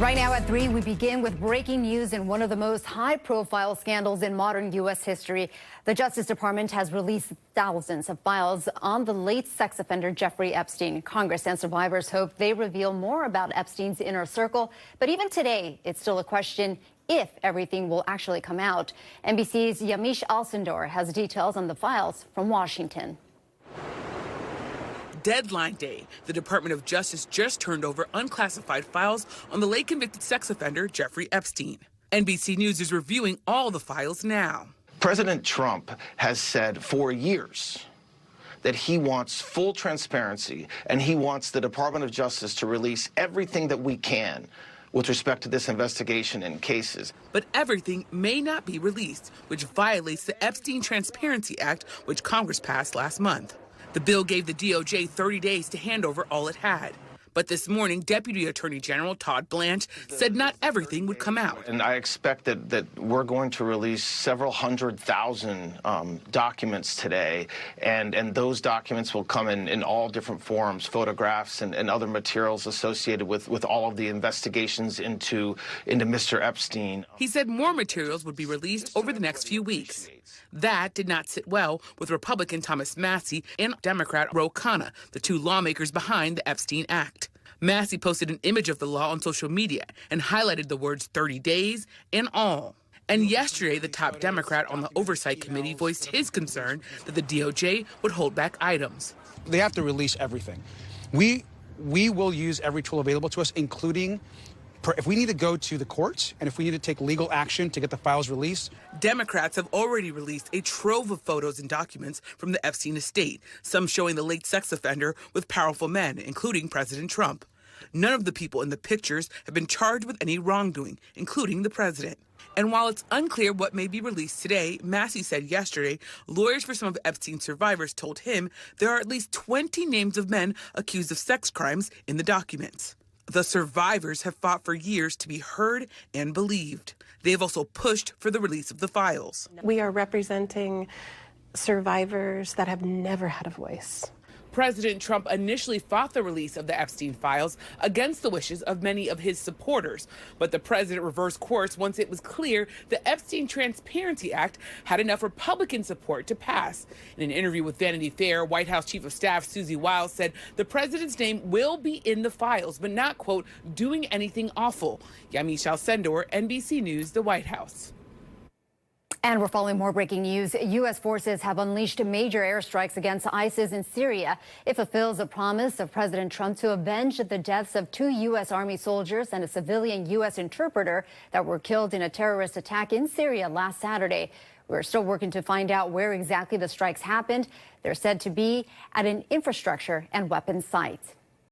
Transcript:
Right now at 3, we begin with breaking news in one of the most high-profile scandals in modern U.S. history. The Justice Department has released thousands of files on the late sex offender Jeffrey Epstein. Congress and survivors hope they reveal more about Epstein's inner circle. But even today, it's still a question if everything will actually come out. NBC's Yamiche Alcindor has details on the files from Washington. Deadline day, the Department of Justice just turned over unclassified files on the late convicted sex offender Jeffrey Epstein. NBC News is reviewing all the files now. President Trump has said for years that he wants full transparency and he wants the Department of Justice to release everything that we can with respect to this investigation and cases. But everything may not be released, which violates the Epstein Transparency Act, which Congress passed last month. The bill gave the DOJ 30 days to hand over all it had. But this morning, Deputy Attorney General Todd Blanche said not everything would come out. And I expect that we're going to release several 100,000 documents today, and those documents will come in all different forms, photographs and other materials associated with all of the investigations into Mr. Epstein. He said more materials would be released over the next few weeks. That did not sit well with Republican Thomas Massie and Democrat Ro Khanna, the two lawmakers behind the Epstein Act. Massie posted an image of the law on social media and highlighted the words 30 days and all. And yesterday, the top Democrat on the Oversight Committee voiced his concern that the DOJ would hold back items. They have to release everything. We will use every tool available to us, including if we need to go to the courts and if we need to take legal action to get the files released. Democrats have already released a trove of photos and documents from the Epstein estate, some showing the late sex offender with powerful men, including President Trump. None of the people in the pictures have been charged with any wrongdoing, including the president. And while it's unclear what may be released today, Massie said yesterday lawyers for some of Epstein's survivors told him there are at least 20 names of men accused of sex crimes in the documents. The survivors have fought for years to be heard and believed. They have also pushed for the release of the files. We are representing survivors that have never had a voice. President Trump initially fought the release of the Epstein files against the wishes of many of his supporters. But the president reversed course once it was clear the Epstein Transparency Act had enough Republican support to pass. In an interview with Vanity Fair, White House Chief of Staff Susie Wiles said the president's name will be in the files, but not, quote, doing anything awful. Yamiche Alcindor, NBC News, the White House. And we're following more breaking news. U.S. forces have unleashed major airstrikes against ISIS in Syria. It fulfills a promise of President Trump to avenge the deaths of 2 U.S. Army soldiers and a civilian U.S. interpreter that were killed in a terrorist attack in Syria last Saturday. We're still working to find out where exactly the strikes happened. They're said to be at an infrastructure and weapons site.